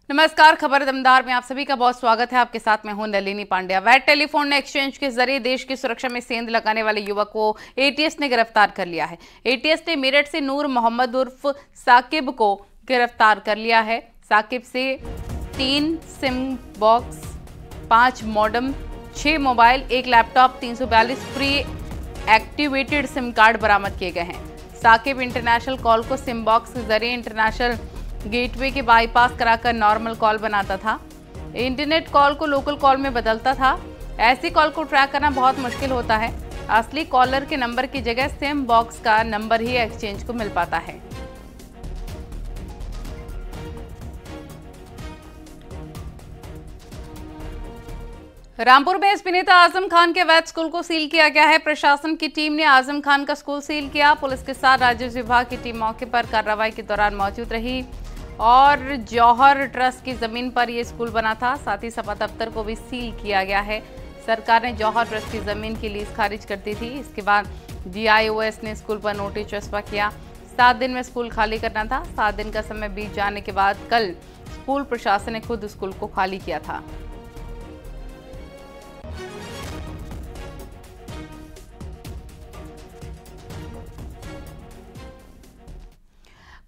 नमस्कार, खबर दमदार में आप सभी का बहुत स्वागत है। आपके साथ मैं हूं नलिनी पांड्या। वैट टेलीफोन एक्सचेंज के जरिए देश की सुरक्षा में सेंध लगाने वाले युवक को एटीएस ने गिरफ्तार कर लिया है। एटीएस ने मेरठ से नूर मोहम्मद उर्फ साकिब को गिरफ्तार कर लिया है। साकिब से 3 SIM box, 5 modem, 6 mobile, 1 laptop, 342 pre activated SIM card बरामद किए गए हैं। साकिब इंटरनेशनल कॉल को सिम बॉक्स के जरिए इंटरनेशनल गेटवे के बाईपास कराकर नॉर्मल कॉल बनाता था। इंटरनेट कॉल को लोकल कॉल में बदलता था। ऐसी कॉल को ट्रैक करना बहुत मुश्किल होता है। असली कॉलर के नंबर की जगह सिम बॉक्स का नंबर ही एक्सचेंज को मिल पाता है। रामपुर में एसपी नेता आजम खान के वैट स्कूल को सील किया गया है। प्रशासन की टीम ने आजम खान का स्कूल सील किया। पुलिस के साथ राजस्व विभाग की टीम मौके पर कार्रवाई के दौरान मौजूद रही और जौहर ट्रस्ट की जमीन पर यह स्कूल बना था। साथ ही सपा दफ्तर को भी सील किया गया है। सरकार ने जौहर ट्रस्ट की जमीन की लीज खारिज कर दी थी। इसके बाद DIOS ने स्कूल पर नोटिस चस्पा किया। 7 दिन में स्कूल खाली करना था। 7 दिन का समय बीत जाने के बाद कल स्कूल प्रशासन ने खुद स्कूल को खाली किया था।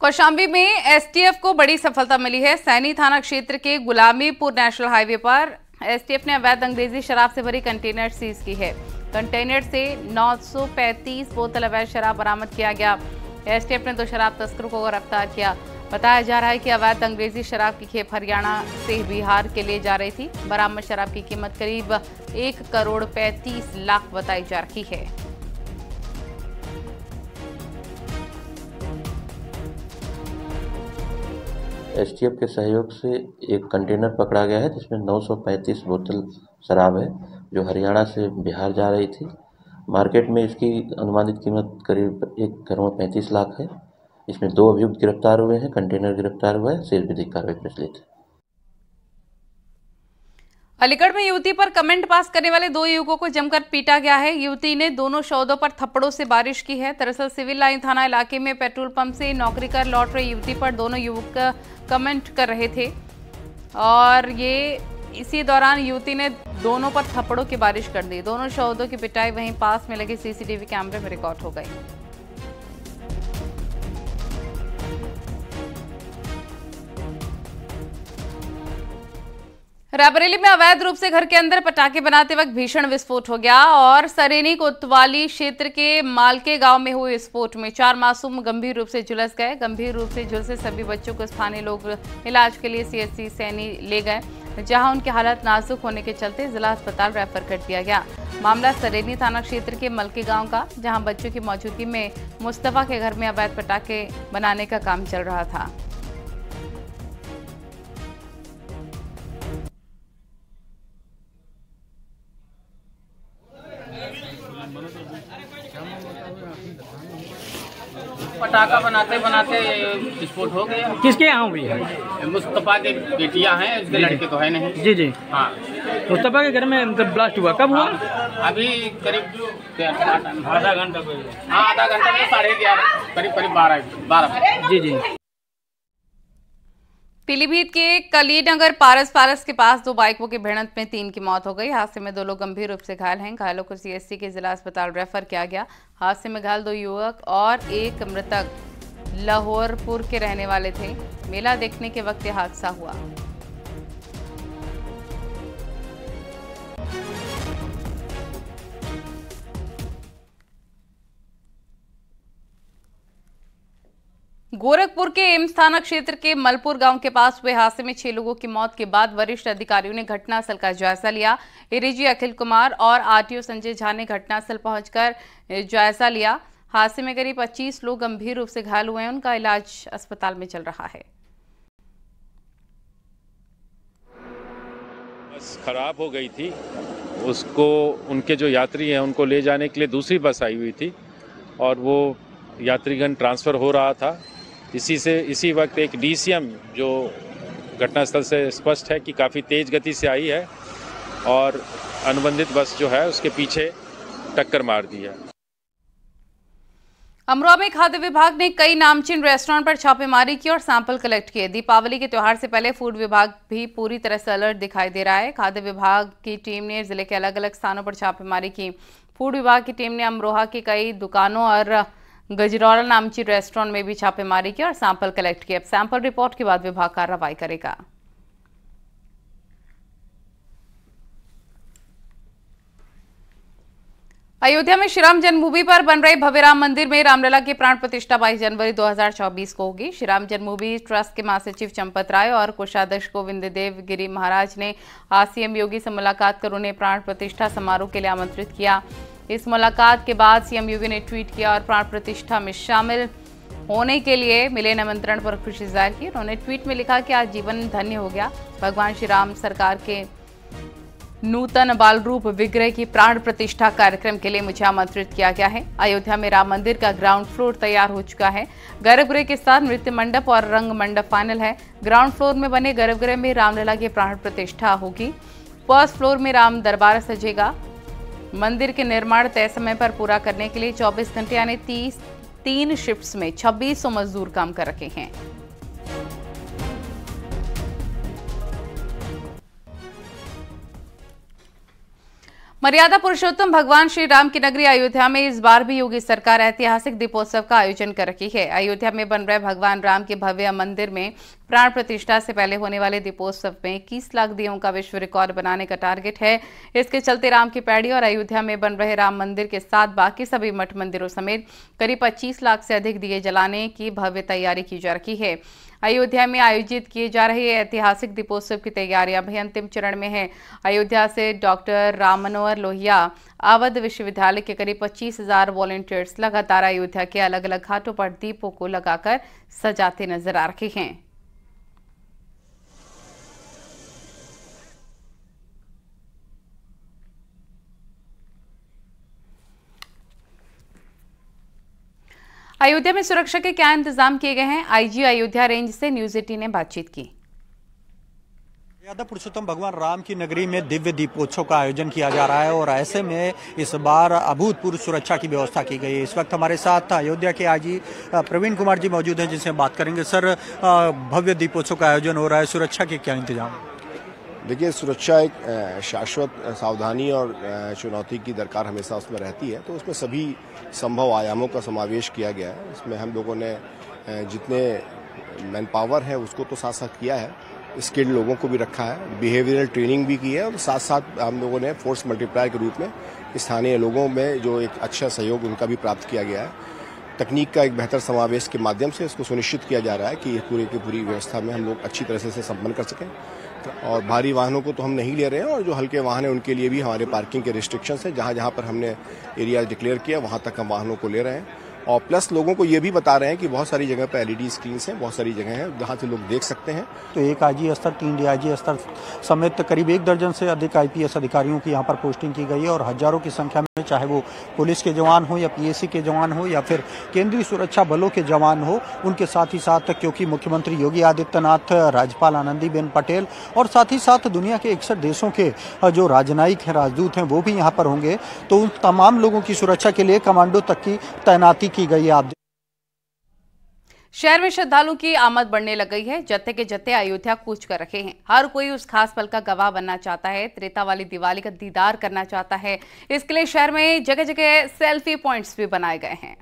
कौशाम्बी में STF को बड़ी सफलता मिली है। सैनी थाना क्षेत्र के गुलामीपुर नेशनल हाईवे पर STF ने अवैध अंग्रेजी शराब से भरी कंटेनर सीज की है। कंटेनर से 935 बोतल अवैध शराब बरामद किया गया। STF ने 2 शराब तस्करों को गिरफ्तार किया। बताया जा रहा है कि अवैध अंग्रेजी शराब की खेप हरियाणा से बिहार के लिए जा रही थी। बरामद शराब की कीमत करीब 1 करोड़ 35 लाख बताई जा रही है। STF के सहयोग से एक कंटेनर पकड़ा गया है जिसमें 935 बोतल शराब है जो हरियाणा से बिहार जा रही थी। मार्केट में इसकी अनुमानित कीमत करीब 1 करोड़ 35 लाख है। इसमें 2 अभियुक्त गिरफ्तार हुए हैं, कंटेनर गिरफ्तार हुआ है, शेष विधिक कार्रवाई प्रचलित है। अलीगढ़ में युवती पर कमेंट पास करने वाले 2 युवकों को जमकर पीटा गया है। युवती ने दोनों शोधों पर थप्पड़ों से बारिश की है। दरअसल सिविल लाइन थाना इलाके में पेट्रोल पंप से नौकरी कर लौट रही युवती पर दोनों युवक कमेंट कर रहे थे और इसी दौरान युवती ने दोनों पर थप्पड़ों की बारिश कर दी। दोनों शोधों की पिटाई वहीं पास में लगे CCTV कैमरे में रिकॉर्ड हो गई। रायबरेली में अवैध रूप से घर के अंदर पटाखे बनाते वक्त भीषण विस्फोट हो गया और सरेनी कोतवाली क्षेत्र के मालके गांव में हुए विस्फोट में 4 मासूम गंभीर रूप से झुलस गए। गंभीर रूप से झुलसे सभी बच्चों को स्थानीय लोग इलाज के लिए CHC सैनी ले गए, जहां उनकी हालत नाजुक होने के चलते जिला अस्पताल रेफर कर दिया गया। मामला सरेनी थाना क्षेत्र के मलके गांव का, जहां बच्चों की मौजूदगी में मुस्तफा के घर में अवैध पटाखे बनाने का काम चल रहा था। पटाखा बनाते बनाते विस्फोट हो गया। किसके यहाँ हुई है? मुस्तफा के बेटियां हैं, उसके लड़के तो है नहीं। जी जी। हाँ, मुस्तफा के घर में मतलब ब्लास्ट हुआ, कब हुआ? अभी करीब आधा घंटा। हाँ, आधा घंटा में 11:30 करीब 12। जी जी। पीलीभीत के कलीनगर पारस के पास 2 बाइकों की भिड़ंत में 3 की मौत हो गई। हादसे में 2 लोग गंभीर रूप से घायल हैं। घायलों को CHC के जिला अस्पताल रेफर किया गया। हादसे में घायल 2 युवक और एक मृतक लाहौरपुर के रहने वाले थे। मेला देखने के वक्त यह हादसा हुआ। गोरखपुर के एम्स थाना क्षेत्र के मलपुर गांव के पास हुए हादसे में 6 लोगों की मौत के बाद वरिष्ठ अधिकारियों ने घटनास्थल का जायजा लिया। ADG अखिल कुमार और RTO संजय झा ने घटनास्थल पहुंचकर जायजा लिया। हादसे में करीब 25 लोग गंभीर रूप से घायल हुए हैं। उनका इलाज अस्पताल में चल रहा है। बस खराब हो गई थी, उसको उनके जो यात्री हैं उनको ले जाने के लिए दूसरी बस आई हुई थी और वो यात्रीगण ट्रांसफ़र हो रहा था। इसी वक्त एक DCM जो घटनास्थल से स्पष्ट है कि काफ़ी तेज़ गति से आई है और अनुबंधित बस जो है उसके पीछे टक्कर मार दी है। अमरोहा में खाद्य विभाग ने कई नामचीन रेस्टोरेंट पर छापेमारी की और सैंपल कलेक्ट किए। दीपावली के त्योहार से पहले फूड विभाग भी पूरी तरह से अलर्ट दिखाई दे रहा है। खाद्य विभाग की टीम ने जिले के अलग अलग स्थानों पर छापेमारी की। फूड विभाग की टीम ने अमरोहा की कई दुकानों और गजरौला नामचीन रेस्टोरेंट में भी छापेमारी की और सैंपल कलेक्ट किए। अब सैंपल रिपोर्ट के बाद विभाग कार्रवाई करेगा। अयोध्या में श्री राम जन्मभूमि पर बन रहे भव्य राम मंदिर में रामलला की प्राण प्रतिष्ठा 22 जनवरी 2024 को होगी। श्री राम जन्मभूमि ट्रस्ट के महासचिव चंपत राय और कोषाध्यक्ष गोविंद देव गिरी महाराज ने आज सीएम योगी से मुलाकात कर उन्हें प्राण प्रतिष्ठा समारोह के लिए आमंत्रित किया। इस मुलाकात के बाद सीएम योगी ने ट्वीट किया और प्राण प्रतिष्ठा में शामिल होने के लिए मिले निमंत्रण पर खुशी जाहिर की। उन्होंने ट्वीट में लिखा कि आज जीवन धन्य हो गया। भगवान श्री राम सरकार के नूतन बाल रूप विग्रह की प्राण प्रतिष्ठा कार्यक्रम के लिए मुझे आमंत्रित किया गया है। अयोध्या में राम मंदिर का ग्राउंड फ्लोर तैयार हो चुका है। गर्भगृह के साथ नृत्य मंडप और रंग मंडप फाइनल है। ग्राउंड फ्लोर में बने गर्भगृह में रामलला की प्राण प्रतिष्ठा होगी। फर्स्ट फ्लोर में राम दरबार सजेगा। मंदिर के निर्माण तय समय पर पूरा करने के लिए 24 घंटे यानी 3 शिफ्ट्स में 2600 मजदूर काम कर रहे हैं। मर्यादा पुरुषोत्तम भगवान श्री राम की नगरी अयोध्या में इस बार भी योगी सरकार ऐतिहासिक दीपोत्सव का आयोजन कर रही है। अयोध्या में बन रहे भगवान राम के भव्य मंदिर में प्राण प्रतिष्ठा से पहले होने वाले दीपोत्सव में 21 लाख दियों का विश्व रिकॉर्ड बनाने का टारगेट है। इसके चलते राम की पैड़ी और अयोध्या में बन रहे राम मंदिर के साथ बाकी सभी मठ मंदिरों समेत करीब 25 लाख से अधिक दिए जलाने की भव्य तैयारी की जा रही है। अयोध्या में आयोजित किए जा रहे ऐतिहासिक दीपोत्सव की तैयारियां भी अंतिम चरण में है। अयोध्या से डॉक्टर राम मनोहर लोहिया अवध विश्वविद्यालय के करीब 25,000 वॉलंटियर्स लगातार अयोध्या के अलग अलग घाटों पर दीपों को लगाकर सजाते नजर आ रहे हैं। अयोध्या में सुरक्षा के क्या इंतजाम किए गए हैं? आईजी अयोध्या रेंज से न्यूज 18 ने बातचीत की। मर्यादा पुरुषोत्तम भगवान राम की नगरी में दिव्य दीपोत्सव का आयोजन किया जा रहा है और ऐसे में इस बार अभूतपूर्व सुरक्षा की व्यवस्था की गई है। इस वक्त हमारे साथ अयोध्या के आईजी प्रवीण कुमार जी मौजूद हैं, जिनसे बात करेंगे। सर, भव्य दीपोत्सव का आयोजन हो रहा है, सुरक्षा के क्या इंतजाम? देखिए, सुरक्षा एक शाश्वत सावधानी और चुनौती की दरकार हमेशा उसमें रहती है, तो उसमें सभी संभव आयामों का समावेश किया गया है। इसमें हम लोगों ने जितने मैन पावर है उसको तो साथ साथ किया है, स्किल्ड लोगों को भी रखा है, बिहेवियरल ट्रेनिंग भी की है और साथ साथ हम लोगों ने फोर्स मल्टीप्लायर के रूप में स्थानीय लोगों में जो एक अच्छा सहयोग उनका भी प्राप्त किया गया है। तकनीक का एक बेहतर समावेश के माध्यम से इसको सुनिश्चित किया जा रहा है कि पूरी की पूरी व्यवस्था में हम लोग अच्छी तरह से संपन्न कर सकें। और भारी वाहनों को तो हम नहीं ले रहे हैं और जो हल्के वाहन हैं उनके लिए भी हमारे पार्किंग के रिस्ट्रिक्शंस हैं। जहां जहां पर हमने एरिया डिक्लेयर किया वहां तक हम वाहनों को ले रहे हैं और प्लस लोगों को ये भी बता रहे हैं कि बहुत सारी जगह पर एलईडी स्क्रीन हैं, बहुत सारी जगह हैं जहां से लोग देख सकते हैं। तो एक आईजी स्तर, 3 डीआईजी स्तर समेत करीब 1 दर्जन से अधिक आईपीएस अधिकारियों की यहाँ पर पोस्टिंग की गई है और हजारों की संख्या में, चाहे वो पुलिस के जवान हो या पीएसी के जवान हो या फिर केंद्रीय सुरक्षा बलों के जवान हो, उनके साथ ही साथ क्योंकि मुख्यमंत्री योगी आदित्यनाथ, राज्यपाल आनंदीबेन पटेल और साथ ही साथ दुनिया के 61 देशों के जो राजनयिक हैं, राजदूत हैं, वो भी यहाँ पर होंगे। तो उन तमाम लोगों की सुरक्षा के लिए कमांडो तक की तैनाती की गई है। आप शहर में श्रद्धालुओं की आमद बढ़ने लग गई है। जत्थे के जत्थे अयोध्या कूच कर रखे हैं। हर कोई उस खास पल का गवाह बनना चाहता है, त्रेता वाली दिवाली का दीदार करना चाहता है। इसके लिए शहर में जगह जगह सेल्फी पॉइंट्स भी बनाए गए हैं।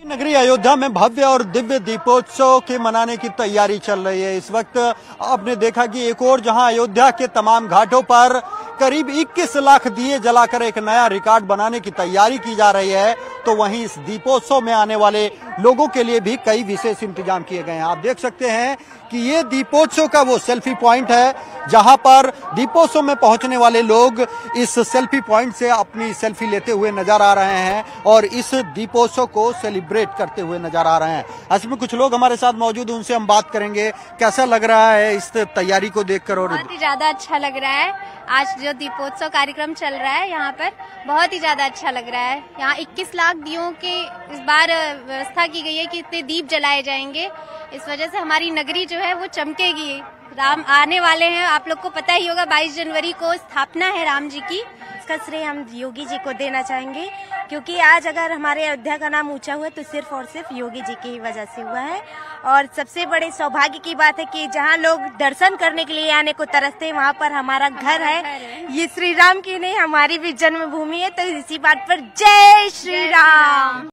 नगरी अयोध्या में भव्य और दिव्य दीपोत्सव के मनाने की तैयारी चल रही है। इस वक्त आपने देखा कि एक और जहां अयोध्या के तमाम घाटों पर करीब 21 लाख दिए जलाकर एक नया रिकॉर्ड बनाने की तैयारी की जा रही है, तो वहीं इस दीपोत्सव में आने वाले लोगों के लिए भी कई विशेष इंतजाम किए गए हैं। आप देख सकते हैं कि ये दीपोत्सव का वो सेल्फी पॉइंट है जहां पर दीपोत्सव में पहुंचने वाले लोग इस सेल्फी पॉइंट से अपनी सेल्फी लेते हुए नजर आ रहे हैं और इस दीपोत्सव को सेलिब्रेट करते हुए नजर आ रहे हैं। ऐसे में कुछ लोग हमारे साथ मौजूद हैं, उनसे हम बात करेंगे। कैसा लग रहा है इस तैयारी को देखकर? और बहुत ही ज्यादा अच्छा लग रहा है। आज जो दीपोत्सव कार्यक्रम चल रहा है यहाँ पर बहुत ही ज्यादा अच्छा लग रहा है। यहाँ 21 लाख दियों की इस बार व्यवस्था की गई है कि इतने दीप जलाए जाएंगे। इस वजह से हमारी नगरी जो है वो चमकेगी राम आने वाले हैं, आप लोग को पता ही होगा 22 जनवरी को स्थापना है राम जी की। इसका श्रेय हम योगी जी को देना चाहेंगे, क्योंकि आज अगर हमारे अयोध्या का नाम ऊंचा हुआ तो सिर्फ और सिर्फ योगी जी की वजह से हुआ है। और सबसे बड़े सौभाग्य की बात है कि जहां लोग दर्शन करने के लिए आने को तरसते हैं, वहां पर हमारा घर है। ये श्री राम की नहीं, हमारी भी जन्मभूमि है। तो इसी बात पर जय श्री राम।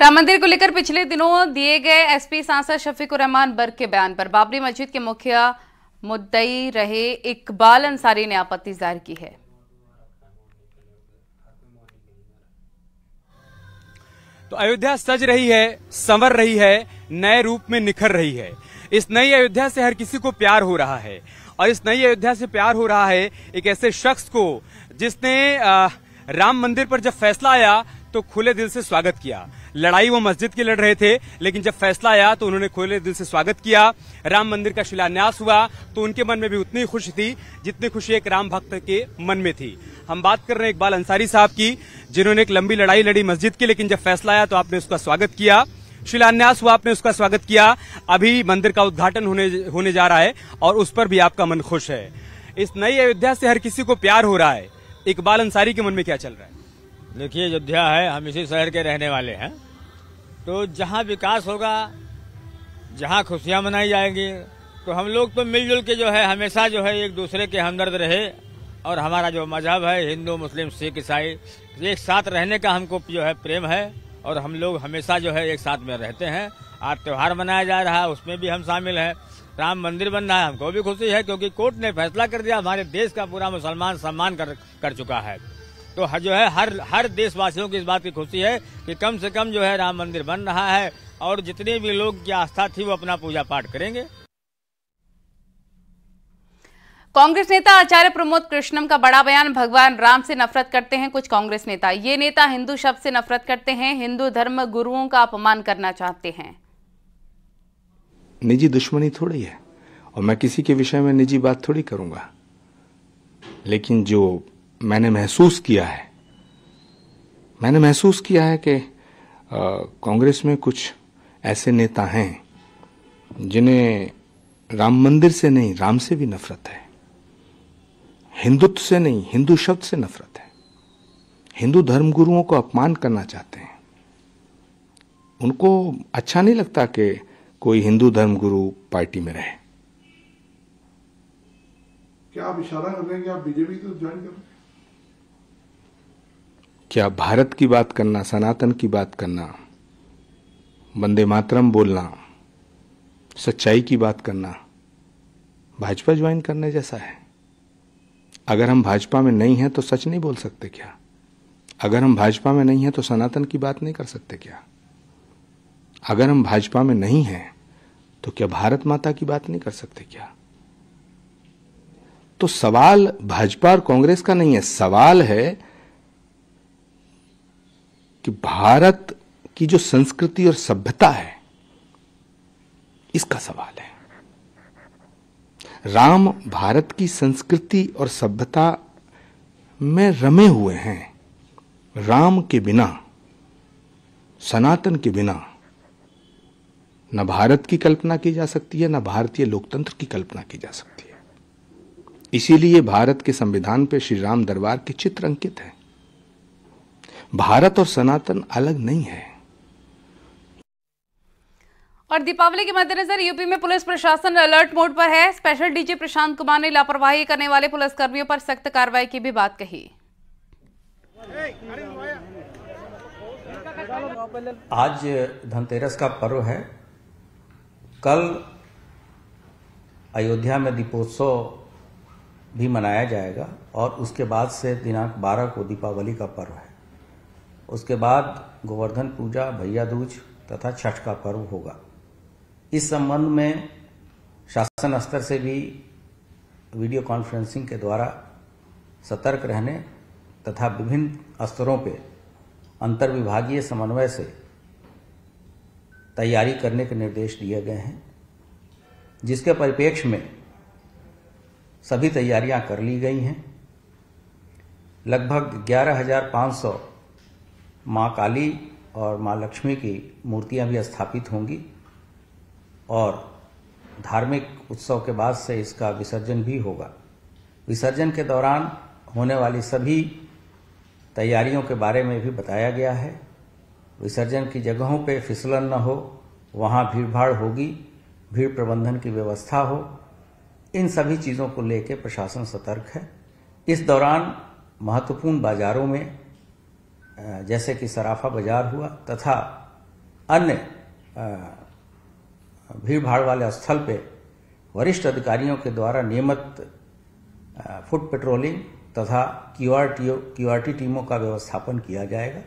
राम मंदिर को लेकर पिछले दिनों दिए गए एसपी सांसद शफीकुर रहमान बर्क के बयान पर बाबरी मस्जिद के मुख्य मुद्दई रहे इकबाल अंसारी ने आपत्ति जाहिर की है। तो अयोध्या सज रही है, संवर रही है, नए रूप में निखर रही है। इस नई अयोध्या से हर किसी को प्यार हो रहा है और इस नई अयोध्या से प्यार हो रहा है एक ऐसे शख्स को जिसने राम मंदिर पर जब फैसला आया तो खुले दिल से स्वागत किया। लड़ाई वो मस्जिद की लड़ रहे थे, लेकिन जब फैसला आया तो उन्होंने खुले दिल से स्वागत किया। राम मंदिर का शिलान्यास हुआ तो उनके मन में भी उतनी खुशी थी जितनी खुशी एक राम भक्त के मन में थी। हम बात कर रहे हैं इकबाल अंसारी साहब की, जिन्होंने एक लंबी लड़ाई लड़ी मस्जिद की, लेकिन जब फैसला आया तो आपने उसका स्वागत किया। शिलान्यास हुआ, आपने उसका स्वागत किया। अभी मंदिर का उद्घाटन होने जा रहा है और उस पर भी आपका मन खुश है। इस नई अयोध्या से हर किसी को प्यार हो रहा है। इकबाल अंसारी के मन में क्या चल रहा है? देखिए, अयोध्या है, हम इसी शहर के रहने वाले हैं, तो जहाँ विकास होगा, जहाँ खुशियाँ मनाई जाएंगी, तो हम लोग तो मिलजुल के जो है हमेशा जो है एक दूसरे के हमदर्द रहे। और हमारा जो मजहब है, हिंदू मुस्लिम सिख ईसाई, एक साथ रहने का हमको जो है प्रेम है और हम लोग हमेशा जो है एक साथ में रहते हैं। आज त्योहार मनाया जा रहा है, उसमें भी हम शामिल हैं। राम मंदिर बन रहा है, हमको भी खुशी है, क्योंकि कोर्ट ने फैसला कर दिया, हमारे देश का पूरा मुसलमान सम्मान कर चुका है। तो जो है हर देशवासियों की इस बात की खुशी है कि कम से कम जो है राम मंदिर बन रहा है और जितने भी लोग की आस्था थी वो अपना पूजा पाठ करेंगे। कांग्रेस नेता आचार्य प्रमोद कृष्णम का बड़ा बयान, भगवान राम से नफरत करते हैं कुछ कांग्रेस नेता। ये नेता हिंदू शब्द से नफरत करते हैं, हिंदू धर्म गुरुओं का अपमान करना चाहते हैं। निजी दुश्मनी थोड़ी है और मैं किसी के विषय में निजी बात थोड़ी करूंगा, लेकिन जो मैंने महसूस किया है कि कांग्रेस में कुछ ऐसे नेता हैं जिन्हें राम मंदिर से नहीं, राम से भी नफरत है। हिंदुत्व से नहीं, हिंदू शब्द से नफरत है। हिंदू धर्मगुरुओं को अपमान करना चाहते हैं। उनको अच्छा नहीं लगता कि कोई हिंदू धर्मगुरु पार्टी में रहे। क्या आप इशारा कर रहे हैं कि आप बीजेपी तो ज्वाइन कर? क्या भारत की बात करना, सनातन की बात करना, वंदे मातरम बोलना, सच्चाई की बात करना भाजपा ज्वाइन करने जैसा है? अगर हम भाजपा में नहीं हैं तो सच नहीं बोल सकते क्या? अगर हम भाजपा में नहीं हैं तो सनातन की बात नहीं कर सकते क्या? अगर हम भाजपा में नहीं हैं तो क्या भारत माता की बात नहीं कर सकते क्या? तो सवाल भाजपा और कांग्रेस का नहीं है, सवाल है कि भारत की जो संस्कृति और सभ्यता है, इसका सवाल है। राम भारत की संस्कृति और सभ्यता में रमे हुए हैं। राम के बिना, सनातन के बिना न भारत की कल्पना की जा सकती है, न भारतीय लोकतंत्र की कल्पना की जा सकती है। इसीलिए भारत के संविधान पे श्री राम दरबार के चित्र अंकित हैं। भारत और सनातन अलग नहीं है। और दीपावली के मद्देनजर यूपी में पुलिस प्रशासन अलर्ट मोड पर है। स्पेशल डीजी प्रशांत कुमार ने लापरवाही करने वाले पुलिसकर्मियों पर सख्त कार्रवाई की भी बात कही। आज धनतेरस का पर्व है। कल अयोध्या में दीपोत्सव भी मनाया जाएगा और उसके बाद से दिनांक 12 को दीपावली का पर्व है। उसके बाद गोवर्धन पूजा, भैया दूज तथा छठ का पर्व होगा। इस संबंध में शासन स्तर से भी वीडियो कॉन्फ्रेंसिंग के द्वारा सतर्क रहने तथा विभिन्न स्तरों पे अंतर्विभागीय समन्वय से तैयारी करने के निर्देश दिए गए हैं, जिसके परिप्रेक्ष्य में सभी तैयारियां कर ली गई हैं। लगभग 11,500 मां काली और मां लक्ष्मी की मूर्तियां भी स्थापित होंगी और धार्मिक उत्सव के बाद से इसका विसर्जन भी होगा। विसर्जन के दौरान होने वाली सभी तैयारियों के बारे में भी बताया गया है। विसर्जन की जगहों पे फिसलन न हो, वहां भीड़भाड़ होगी, भीड़ प्रबंधन की व्यवस्था हो, इन सभी चीज़ों को लेकर प्रशासन सतर्क है। इस दौरान महत्वपूर्ण बाजारों में जैसे कि सराफा बाजार हुआ तथा अन्य भीड़भाड़ वाले स्थल पे वरिष्ठ अधिकारियों के द्वारा नियमित फुट पेट्रोलिंग तथा क्यूआरटी टीमों का व्यवस्थापन किया जाएगा।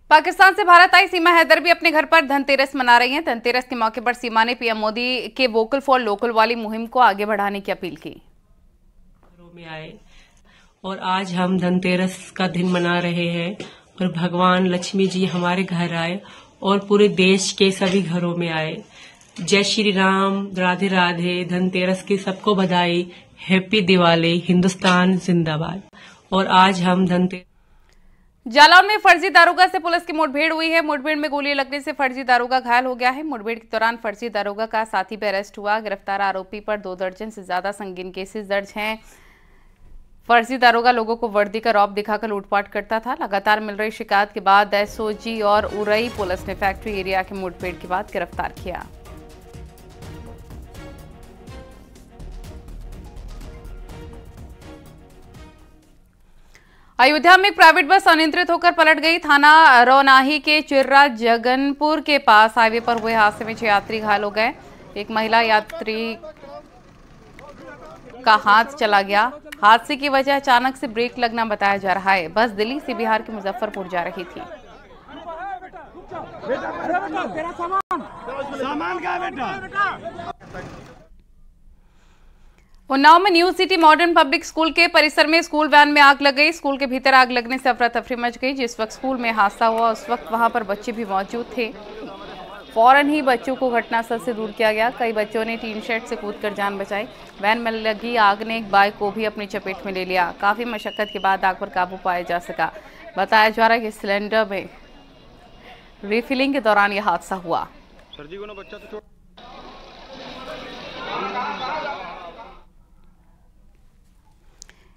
पाकिस्तान से भारत आई सीमा हैदर भी अपने घर पर धनतेरस मना रही हैं। धनतेरस के मौके पर सीमा ने पीएम मोदी के वोकल फॉर लोकल वाली मुहिम को आगे बढ़ाने की अपील की। में आए और आज हम धनतेरस का दिन मना रहे हैं और भगवान लक्ष्मी जी हमारे घर आए और पूरे देश के सभी घरों में आए। जय श्री राम, राधे राधे, धनतेरस की सबको बधाई, हैप्पी दिवाली, हिंदुस्तान जिंदाबाद। और आज हम धनतेरस। जालौन में फर्जी दारोगा से पुलिस की मुठभेड़ हुई है। मुठभेड़ में गोली लगने से फर्जी दारोगा घायल हो गया है। मुठभेड़ के दौरान फर्जी दारोगा का साथी भी अरेस्ट हुआ। गिरफ्तार आरोपी पर 2 दर्जन से ज्यादा संगीन केसेस दर्ज हैं। फर्जी दारोगा लोगों को वर्दी का रौब दिखाकर लूटपाट करता था। लगातार मिल रही शिकायत के बाद एसओजी और उरई पुलिस ने फैक्ट्री एरिया के मुठभेड़ के बाद गिरफ्तार किया। अयोध्या में एक प्राइवेट बस अनियंत्रित होकर पलट गई। थाना रौनाही के चिर्रा जगनपुर के पास हाईवे पर हुए हादसे में 6 यात्री घायल हो गए। एक महिला यात्री का हाथ चला गया। हादसे की वजह अचानक से ब्रेक लगना बताया जा रहा है। बस दिल्ली से बिहार के मुजफ्फरपुर जा रही थी। उन्नाव में new city modern public school के परिसर में स्कूल वैन में आग लग गई। स्कूल के भीतर आग लगने से अफरा तफरी मच गई। जिस वक्त स्कूल में हादसा हुआ उस वक्त वहां पर बच्चे भी मौजूद थे। फौरन ही बच्चों को घटनास्थल से दूर किया गया। कई बच्चों ने टीन शेड से कूदकर जान बचाई। वैन में लगी आग ने एक बाइक को भी अपनी चपेट में ले लिया। काफी मशक्कत के बाद आग पर काबू पाया जा सका। बताया जा रहा है कि सिलेंडर में रिफिलिंग के दौरान यह हादसा हुआ।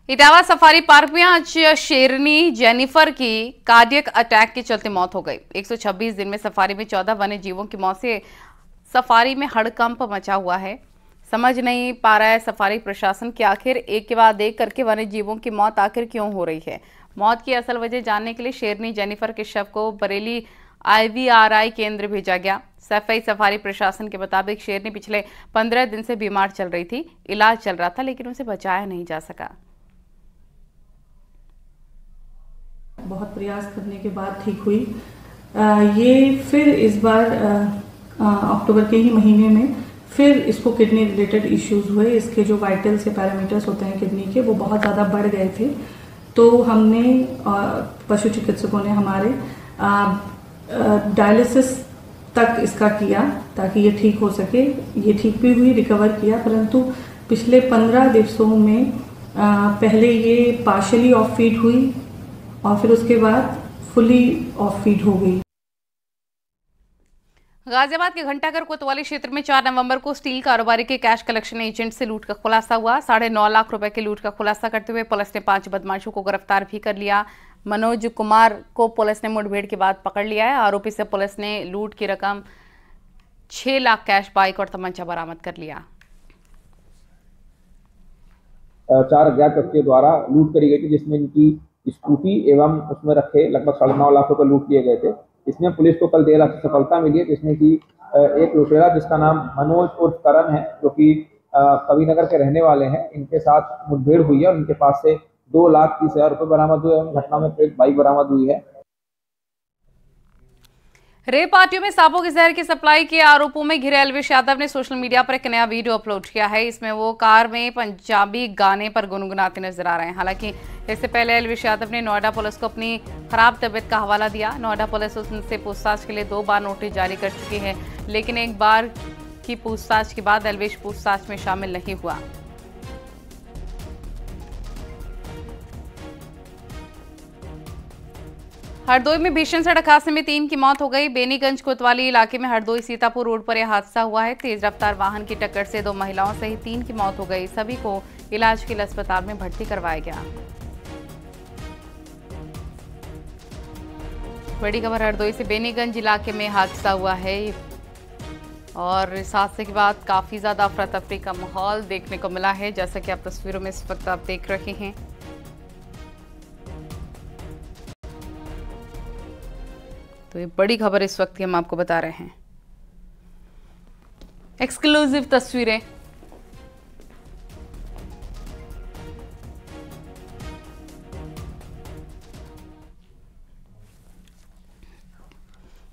इटावा सफारी पार्क में आज शेरनी जेनिफर की कार्डियक अटैक के चलते मौत हो गई। 126 दिन में सफारी में 14 वन्य जीवों की मौत से सफारी में हड़कंप मचा हुआ है। समझ नहीं पा रहा है सफारी प्रशासन कि आखिर एक के बाद एक करके वन्य जीवों की मौत आखिर क्यों हो रही है। मौत की असल वजह जानने के लिए शेरनी जेनिफर के शव को बरेली IVRI केंद्र भेजा गया। सफाई सफारी प्रशासन के मुताबिक शेरनी पिछले 15 दिन से बीमार चल रही थी। इलाज चल रहा था लेकिन उसे बचाया नहीं जा सका। बहुत प्रयास करने के बाद ठीक हुई। ये फिर इस बार अक्टूबर के ही महीने में फिर इसको किडनी रिलेटेड इश्यूज हुए। इसके जो वाइटल्स या पैरामीटर्स होते हैं किडनी के वो बहुत ज़्यादा बढ़ गए थे। तो हमने पशु चिकित्सकों ने हमारे डायलिसिस तक इसका किया ताकि ये ठीक हो सके। ये ठीक भी हुई, रिकवर किया, परंतु पिछले 15 दिवसों में पहले ये पार्शली ऑफ फीड हुई और फिर उसके बाद फुली ऑफ फीड हो गई। गाजियाबाद के घंटाघर कोतवाली क्षेत्र में 4 नवंबर को स्टील कारोबारी के कैश कलेक्शन एजेंट से लूट का खुलासा हुआ। 9.5 लाख रुपए के लूट का खुलासा करते हुए पुलिस ने 5 बदमाशों को गिरफ्तार भी कर लिया। मनोज कुमार को पुलिस ने मुठभेड़ के बाद पकड़ लिया है। आरोपी से पुलिस ने लूट की रकम 6 लाख कैश, बाइक और तमंचा बरामद कर लिया। 4 अज्ञात व्यक्तियों द्वारा लूट करी गई थी, जिसमें इनकी स्कूटी एवं उसमें रखे लगभग 9.5 लाख रुपए लूट किए गए थे। इसमें पुलिस को कल देर रात सफलता मिली है, जिसमें कि एक लुटेरा जिसका नाम मनोज उर्फ करण है, जो कि कविनगर के रहने वाले हैं, इनके साथ मुठभेड़ हुई है और इनके पास से 2,30,000 रुपए बरामद हुए। घटना में एक बाइक बरामद हुई है। रेप पार्टियों में सांपों के जहर की सप्लाई के आरोपों में घिरे अलविश यादव ने सोशल मीडिया पर एक नया वीडियो अपलोड किया है। इसमें वो कार में पंजाबी गाने पर गुनगुनाते नजर आ रहे हैं। हालांकि इससे पहले अलविश यादव ने नोएडा पुलिस को अपनी खराब तबीयत का हवाला दिया। नोएडा पुलिस उनसे पूछताछ के लिए 2 बार नोटिस जारी कर चुकी है, लेकिन एक बार की पूछताछ के बाद अलविश पूछताछ में शामिल नहीं हुआ। हरदोई में भीषण सड़क हादसे में 3 की मौत हो गई। बेनीगंज कोतवाली इलाके में हरदोई सीतापुर रोड पर यह हादसा हुआ है। तेज रफ्तार वाहन की टक्कर से 2 महिलाओं सहित 3 की मौत हो गई। सभी को इलाज के लिए अस्पताल में भर्ती करवाया गया। बड़ी खबर हरदोई से बेनीगंज इलाके में हादसा हुआ है और इस हादसे के बाद काफी ज्यादा अफरा तफरी का माहौल देखने को मिला है, जैसा कि आप तस्वीरों में इस वक्त आप देख रहे हैं। तो ये बड़ी खबर इस वक्त की हम आपको बता रहे हैं। एक्सक्लूसिव तस्वीरें।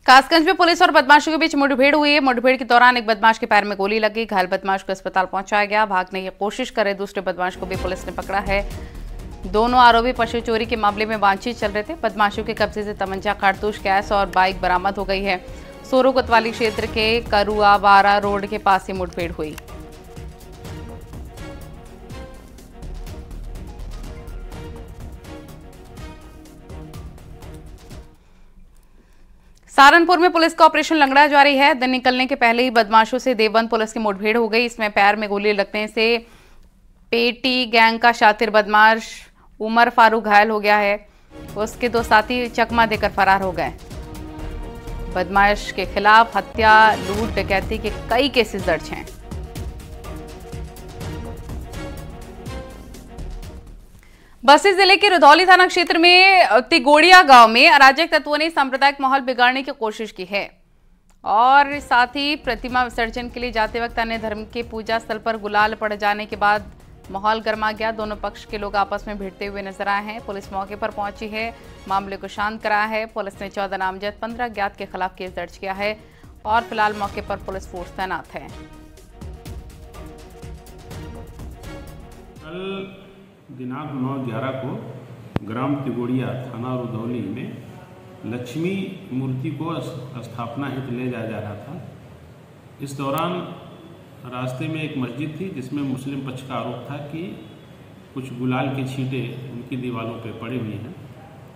कासगंज में पुलिस और बदमाशों के बीच मुठभेड़ हुई है। मुठभेड़ के दौरान एक बदमाश के पैर में गोली लगी। घायल बदमाश को अस्पताल पहुंचाया गया। भागने की कोशिश करे दूसरे बदमाश को भी पुलिस ने पकड़ा है। दोनों आरोपी पशु चोरी के मामले में बातचीत चल रहे थे। बदमाशों के कब्जे से तमंचा, कारतूस, गैस और बाइक बरामद हो गई है। सोरो कोतवाली क्षेत्र के करुआ बारा रोड के पास ही मुठभेड़ हुई। सहारनपुर में पुलिस का ऑपरेशन लंगड़ा जारी है। दिन निकलने के पहले ही बदमाशों से देवबंद पुलिस की मुठभेड़ हो गई। इसमें पैर में गोली लगने से पेटी गैंग का शातिर बदमाश उमर फारूक घायल हो गया है। उसके 2 साथी चकमा देकर फरार हो गए। बदमाश के खिलाफ हत्या, लूट, डकैती के कई केसेस दर्ज हैं। बस्ती जिले के रुधौली थाना क्षेत्र में तिगोड़िया गांव में अराजक तत्वों ने सांप्रदायिक माहौल बिगाड़ने की कोशिश की है और साथ ही प्रतिमा विसर्जन के लिए जाते वक्त अन्य धर्म के पूजा स्थल पर गुलाल पड़ जाने के बाद माहौल गर्मा गया। दोनों पक्ष के लोग आपस में भिड़ते हुए नजर आए हैं। पुलिस मौके पर पहुंची है, मामले को शांत कराया है। पुलिस ने 14 नामजद 15 अज्ञात के खिलाफ केस दर्ज किया है और फिलहाल मौके पर पुलिस फोर्स तैनात है। कल दिनांक 9/11 को ग्राम तिगोड़िया थाना रुधौली में लक्ष्मी मूर्ति को स्थापना हेतु ले जाया जा रहा था। इस दौरान रास्ते में एक मस्जिद थी जिसमें मुस्लिम पक्ष का आरोप था कि कुछ गुलाल के छींटे उनकी दीवारों पर पड़े हुए हैं।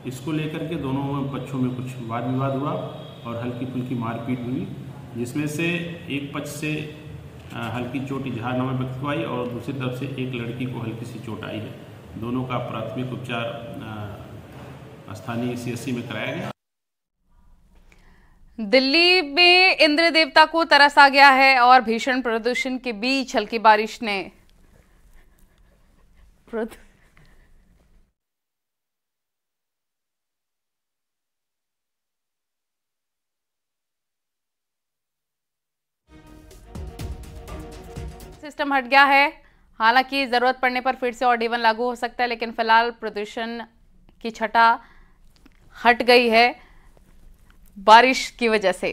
इसको लेकर के दोनों पक्षों में कुछ वाद विवाद हुआ और हल्की फुल्की मारपीट हुई, जिसमें से एक पक्ष से हल्की चोट इजहारनामा व्यक्त हुआ और दूसरी तरफ से एक लड़की को हल्की सी चोट आई है। दोनों का प्राथमिक उपचार स्थानीय CSC में कराया गया। दिल्ली में इंद्र देवता को तरस आ गया है और भीषण प्रदूषण के बीच हल्की बारिश ने सिस्टम हट गया है। हालांकि जरूरत पड़ने पर फिर से ऑड इवन लागू हो सकता है, लेकिन फिलहाल प्रदूषण की छटा हट गई है बारिश की वजह से।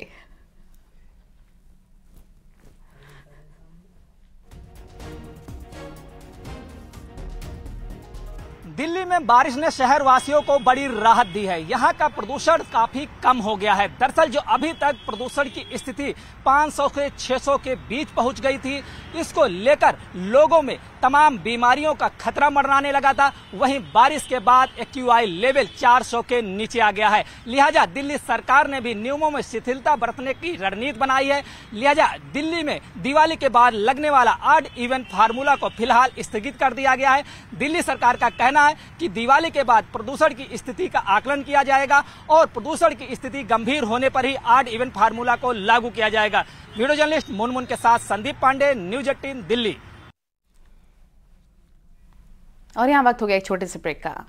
दिल्ली में बारिश ने शहर वासियों को बड़ी राहत दी है। यहाँ का प्रदूषण काफी कम हो गया है। दरअसल जो अभी तक प्रदूषण की स्थिति 500 से 600 के बीच पहुंच गई थी, इसको लेकर लोगों में तमाम बीमारियों का खतरा मंडराने लगा था। वहीं बारिश के बाद AQI लेवल 400 के नीचे आ गया है। लिहाजा दिल्ली सरकार ने भी नियमों में शिथिलता बरतने की रणनीति बनाई है। लिहाजा दिल्ली में दिवाली के बाद लगने वाला ऑड इवन फार्मूला को फिलहाल स्थगित कर दिया गया है। दिल्ली सरकार का कहना है कि दिवाली के बाद प्रदूषण की स्थिति का आकलन किया जाएगा और प्रदूषण की स्थिति गंभीर होने पर ही ऑड इवन फार्मूला को लागू किया जाएगा। वीडियो जर्नलिस्ट मुनमुन के साथ संदीप पांडे, न्यूज 18 दिल्ली। और यहाँ वक्त हो गया एक छोटे से ब्रेक का।